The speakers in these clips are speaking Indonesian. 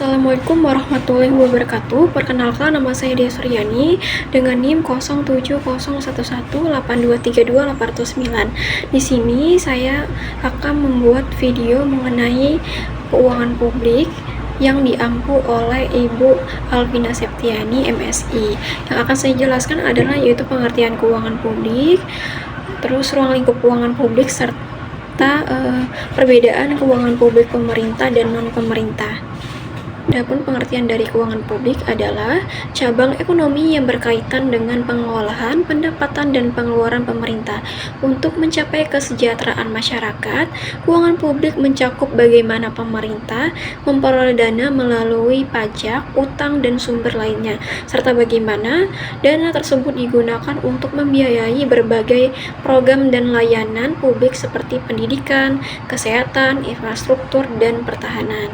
Assalamualaikum warahmatullahi wabarakatuh. Perkenalkan, nama saya Dea Suryani dengan NIM 070118232809. Di sini saya akan membuat video mengenai keuangan publik yang diampu oleh Ibu Alvina Septiani, MSI. Yang akan saya jelaskan adalah yaitu pengertian keuangan publik, terus ruang lingkup keuangan publik, serta perbedaan keuangan publik pemerintah dan non-pemerintah. Adapun pengertian dari keuangan publik adalah cabang ekonomi yang berkaitan dengan pengolahan, pendapatan, dan pengeluaran pemerintah. Untuk mencapai kesejahteraan masyarakat, keuangan publik mencakup bagaimana pemerintah memperoleh dana melalui pajak, utang, dan sumber lainnya, serta bagaimana dana tersebut digunakan untuk membiayai berbagai program dan layanan publik seperti pendidikan, kesehatan, infrastruktur, dan pertahanan.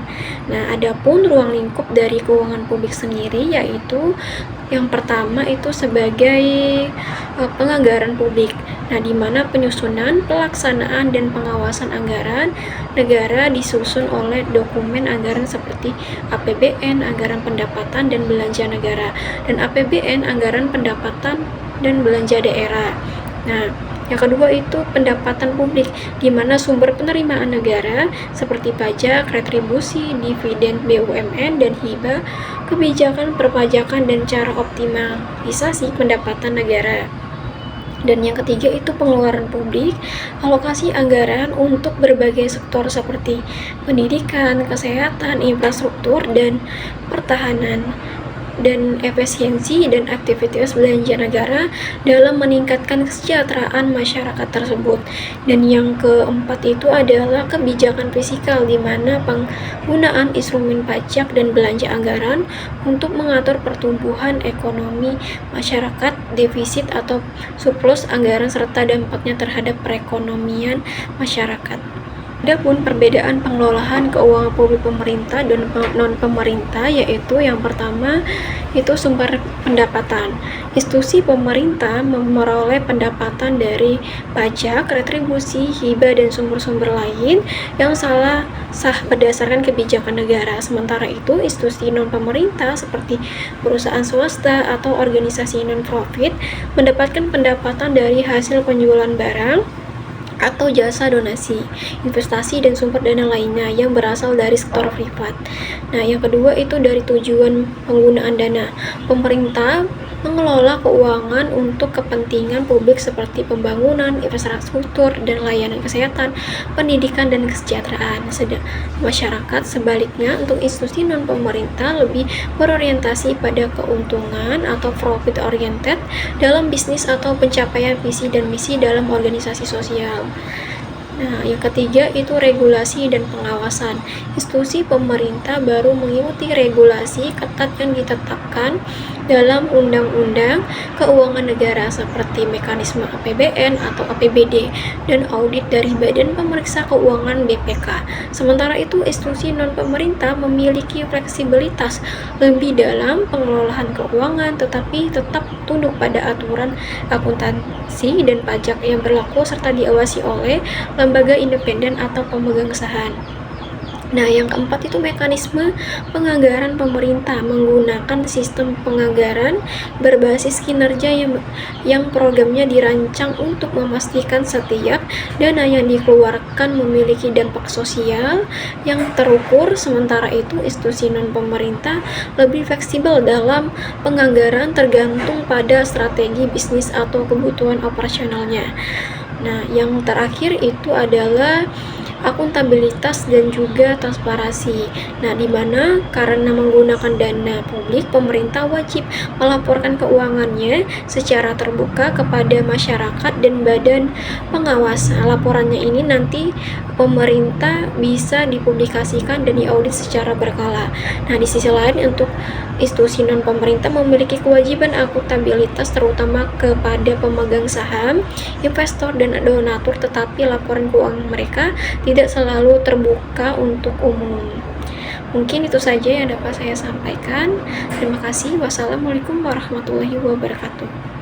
Nah, adapun ruang lingkup dari keuangan publik sendiri yaitu yang pertama itu sebagai penganggaran publik. Nah, di mana penyusunan, pelaksanaan, dan pengawasan anggaran negara disusun oleh dokumen anggaran seperti APBN, anggaran pendapatan dan belanja negara, dan APBN, anggaran pendapatan dan belanja daerah. Nah, yang kedua itu pendapatan publik, di mana sumber penerimaan negara seperti pajak, retribusi, dividen BUMN, dan hibah, kebijakan perpajakan, dan cara optimalisasi pendapatan negara. Dan yang ketiga itu pengeluaran publik, alokasi anggaran untuk berbagai sektor seperti pendidikan, kesehatan, infrastruktur, dan pertahanan, dan efisiensi dan aktivitas belanja negara dalam meningkatkan kesejahteraan masyarakat tersebut. Dan yang keempat itu adalah kebijakan fiskal, di mana penggunaan instrumen pajak dan belanja anggaran untuk mengatur pertumbuhan ekonomi masyarakat, defisit atau surplus anggaran, serta dampaknya terhadap perekonomian masyarakat. Adapun perbedaan pengelolaan keuangan publik pemerintah dan non-pemerintah yaitu yang pertama itu sumber pendapatan. Institusi pemerintah memperoleh pendapatan dari pajak, retribusi, hibah, dan sumber-sumber lain yang sah berdasarkan kebijakan negara. Sementara itu, institusi non-pemerintah seperti perusahaan swasta atau organisasi non-profit mendapatkan pendapatan dari hasil penjualan barang atau jasa, donasi, investasi, dan sumber dana lainnya yang berasal dari sektor privat. Nah, yang kedua itu dari tujuan penggunaan dana. Pemerintah mengelola keuangan untuk kepentingan publik seperti pembangunan, infrastruktur, dan layanan kesehatan, pendidikan, dan kesejahteraan. Masyarakat sebaliknya untuk institusi non-pemerintah lebih berorientasi pada keuntungan atau profit oriented dalam bisnis atau pencapaian visi dan misi dalam organisasi sosial. Nah, yang ketiga itu regulasi dan pengawasan. Institusi pemerintah baru mengikuti regulasi ketat yang ditetapkan dalam Undang-Undang Keuangan Negara seperti mekanisme APBN atau APBD dan audit dari Badan Pemeriksa Keuangan BPK. Sementara itu, institusi non-pemerintah memiliki fleksibilitas lebih dalam pengelolaan keuangan tetapi tetap tunduk pada aturan akuntansi dan pajak yang berlaku serta diawasi oleh lembaga independen atau pemegang saham. Nah, yang keempat itu mekanisme penganggaran pemerintah menggunakan sistem penganggaran berbasis kinerja yang programnya dirancang untuk memastikan setiap dana yang dikeluarkan memiliki dampak sosial yang terukur. Sementara itu, institusi non-pemerintah lebih fleksibel dalam penganggaran tergantung pada strategi bisnis atau kebutuhan operasionalnya. Nah, yang terakhir itu adalah akuntabilitas dan juga transparansi. Nah, di mana karena menggunakan dana publik, pemerintah wajib melaporkan keuangannya secara terbuka kepada masyarakat dan badan pengawas. Laporannya ini nanti pemerintah bisa dipublikasikan dan diaudit secara berkala. Nah, di sisi lain untuk institusi non-pemerintah memiliki kewajiban akuntabilitas terutama kepada pemegang saham, investor, dan donatur, tetapi laporan keuangan mereka tidak selalu terbuka untuk umum. Mungkin itu saja yang dapat saya sampaikan. Terima kasih. Wassalamualaikum warahmatullahi wabarakatuh.